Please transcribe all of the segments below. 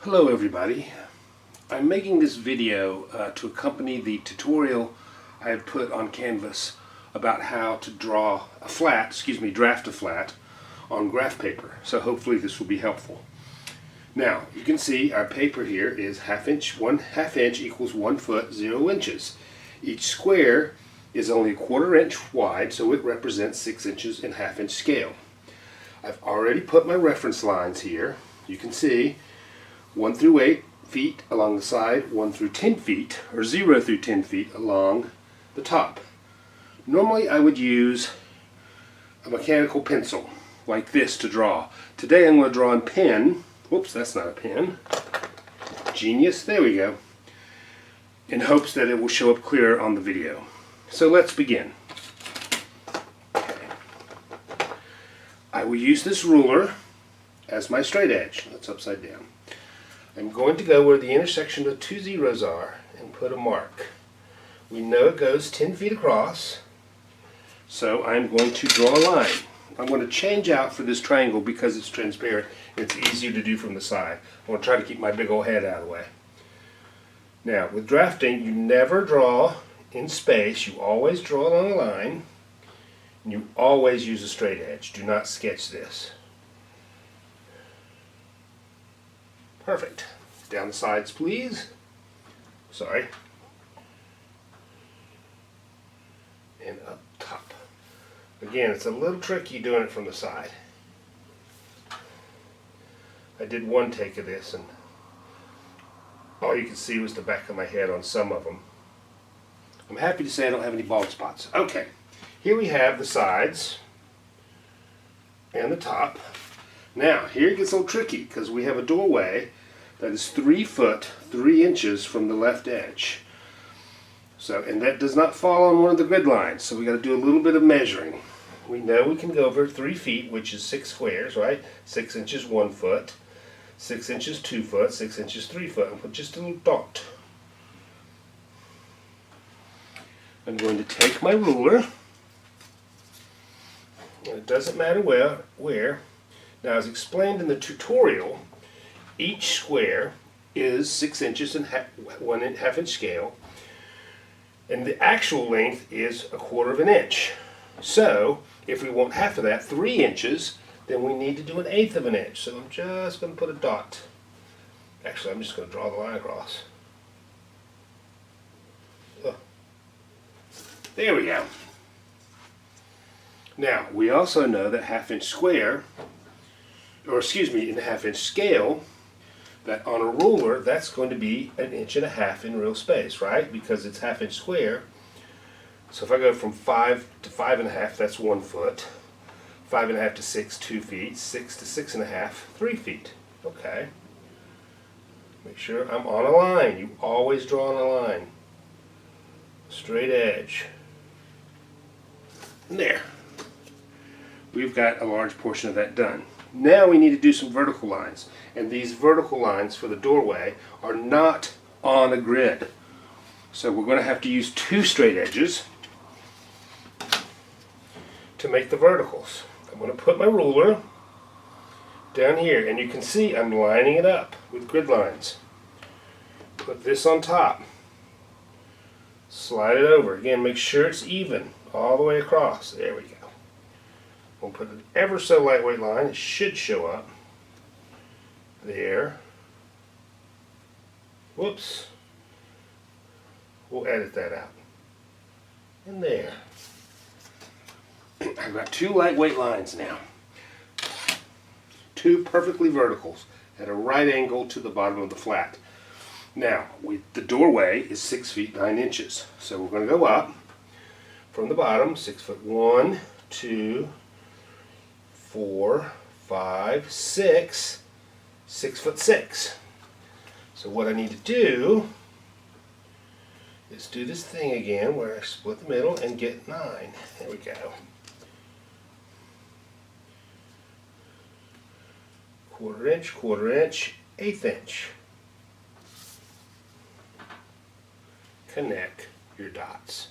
Hello everybody. I'm making this video to accompany the tutorial I have put on Canvas about how to draft a flat on graph paper. So hopefully this will be helpful. Now you can see our paper here is ½ inch. 1/2 inch equals 1 foot 0 inches. Each square is only a 1/4 inch wide, so it represents 6 inches in ½ inch scale. I've already put my reference lines here. You can see 1 through 8 feet along the side, 1 through 10 feet, or 0 through 10 feet along the top. Normally I would use a mechanical pencil like this to draw. Today I'm going to draw in pen. Whoops, that's not a pen. Genius, there we go. In hopes that it will show up clearer on the video. So let's begin. Okay. I will use this ruler as my straight edge. That's upside down. I'm going to go where the intersection of 2 zeros are and put a mark. We know it goes 10 feet across, so I'm going to draw a line. I'm going to change out for this triangle because it's transparent. It's easier to do from the side. I'm going to try to keep my big old head out of the way. Now, with drafting, you never draw in space. You always draw along a line, and you always use a straight edge. Do not sketch this. Perfect. Down the sides, please. Sorry. And up top. Again, it's a little tricky doing it from the side. I did one take of this and all you can see was the back of my head on some of them. I'm happy to say I don't have any bald spots. Okay, here we have the sides and the top. Now, here it gets a little tricky because we have a doorway that is 3 foot 3 inches from the left edge. So, and that does not fall on one of the grid lines, so we got to do a little bit of measuring. We know we can go over 3 feet, which is 6 squares, right? 6 inches 1 foot, 6 inches 2 foot, 6 inches 3 foot. And put just a little dot. I'm going to take my ruler, and it doesn't matter where. Now, as explained in the tutorial, each square is 6 inches in 1/2 inch scale, and the actual length is 1/4 inch. So, if we want half of that, 3 inches, then we need to do 1/8 inch. So I'm just going to put a dot. Actually, I'm just going to draw the line across. Oh. There we go. Now, we also know that 1/2 inch square, or excuse me, in 1/2 inch scale, that on a ruler, that's going to be 1.5 inches in real space, right? Because it's 1/2 inch square. So if I go from 5 to 5.5, that's 1 foot. 5.5 to 6, 2 feet. 6 to 6.5, 3 feet. Okay. Make sure I'm on a line. You always draw on a line. Straight edge. And there. We've got a large portion of that done. Now we need to do some vertical lines. And these vertical lines for the doorway are not on a grid. So we're going to have to use 2 straight edges to make the verticals. I'm going to put my ruler down here, and you can see I'm lining it up with grid lines. Put this on top. Slide it over. Again, make sure it's even all the way across. There we go. We'll put an ever so lightweight line. It should show up. There. Whoops. We'll edit that out. And there. I've got 2 lightweight lines now. 2 perfectly verticals at a right angle to the bottom of the flat. Now, the doorway is 6 feet 9 inches. So we're going to go up from the bottom, 6 foot 1, 2, 4, 5, 6, 6 foot 6. So what I need to do is do this thing again where I split the middle and get 9. There we go. 1/4 inch, 1/4 inch, 1/8 inch. Connect your dots.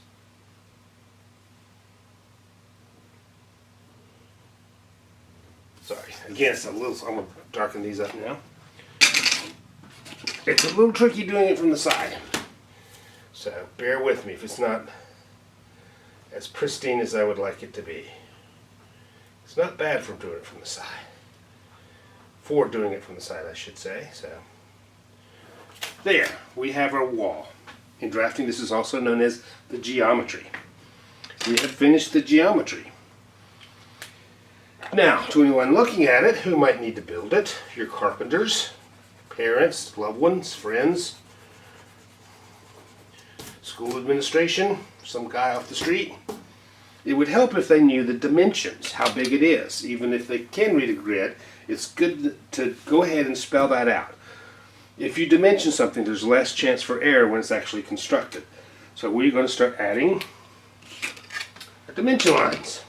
Sorry, again, it's a little, so I'm going to darken these up now. It's a little tricky doing it from the side. So bear with me if it's not as pristine as I would like it to be. It's not bad for doing it from the side. For doing it from the side, I should say. So there, we have our wall. In drafting, this is also known as the geometry. We have finished the geometry. Now, to anyone looking at it who might need to build it, your carpenters, parents, loved ones, friends, school administration, some guy off the street, it would help if they knew the dimensions, how big it is. Even if they can read a grid, it's good to go ahead and spell that out. If you dimension something, there's less chance for error when it's actually constructed. So we're going to start adding our dimension lines.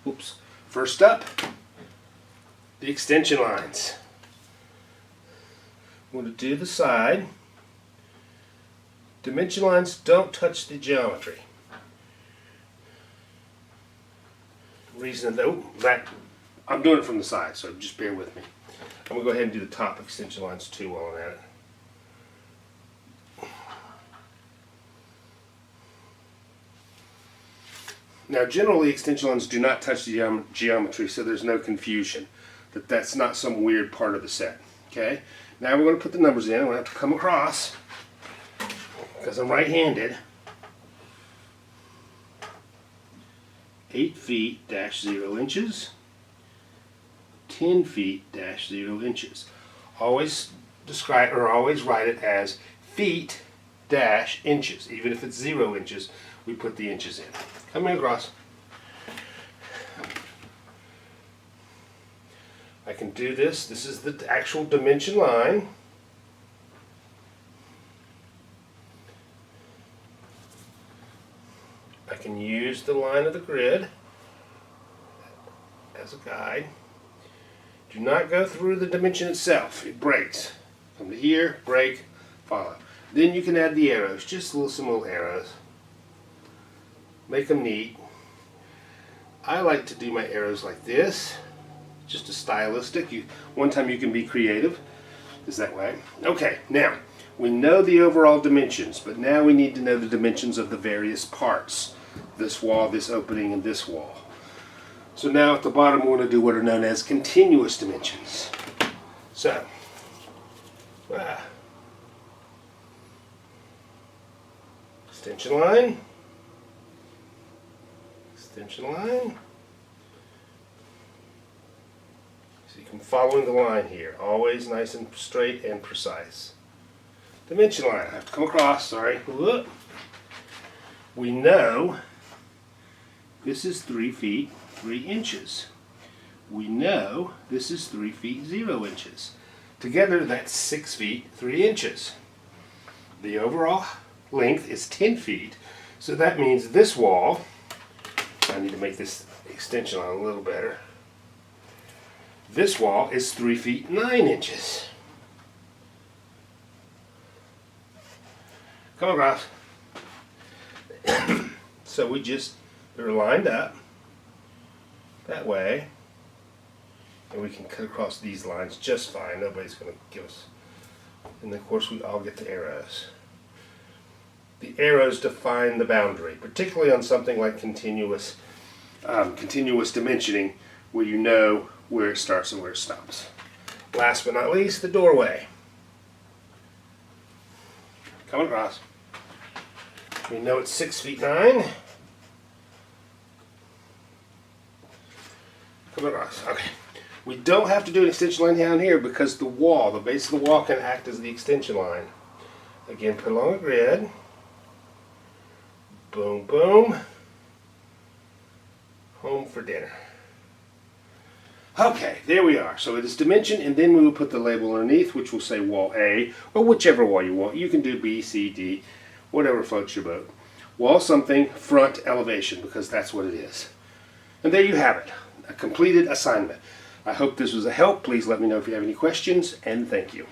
Oops. First up, the extension lines. I'm going to do the side. Dimension lines don't touch the geometry. Reason though, that I'm doing it from the side, so just bear with me. I'm going to go ahead and do the top extension lines too while I'm at it. Now generally extension lines do not touch the geometry, so there's no confusion that that's not some weird part of the set. Okay, now we're going to put the numbers in. I'm going to have to come across, because I'm right-handed, 8 feet dash 0 inches, 10 feet dash 0 inches. Always describe or always write it as feet dash inches. Even if it's 0 inches, we put the inches in. Coming across. I can do this. This is the actual dimension line. I can use the line of the grid as a guide. Do not go through the dimension itself. It breaks. Come to here, break, follow. Then you can add the arrows, just some little arrows. Make them neat. I like to do my arrows like this, just a stylistic. One time you can be creative, is that way. Okay, now we know the overall dimensions, but now we need to know the dimensions of the various parts. This wall, this opening, and this wall. So now at the bottom we're going to do what are known as continuous dimensions. So, extension line, extension line. So you can follow the line here, always nice and straight and precise. Dimension line, I have to come across, sorry. Whoop. We know this is 3 feet 3 inches. We know this is 3 feet 0 inches. Together that's 6 feet 3 inches. The overall length is 10 feet, so that means this wall, I need to make this extension on a little better, this wall is 3 feet 9 inches. Come across. So they're lined up that way, and we can cut across these lines just fine. Nobody's going to give us, and of course we all get the arrows. The arrows define the boundary, particularly on something like continuous dimensioning, where you know where it starts and where it stops. Last but not least, the doorway. Come across. We know it's 6 feet 9. Come across. Okay. We don't have to do an extension line down here because the wall, the base of the wall, can act as the extension line. Again, put along a grid. Boom, boom. Home for dinner. Okay, there we are. So it is dimension, and then we will put the label underneath, which will say wall A, or whichever wall you want. You can do B, C, D, whatever floats your boat. Wall something, front elevation, because that's what it is. And there you have it, a completed assignment. I hope this was a help. Please let me know if you have any questions, and thank you.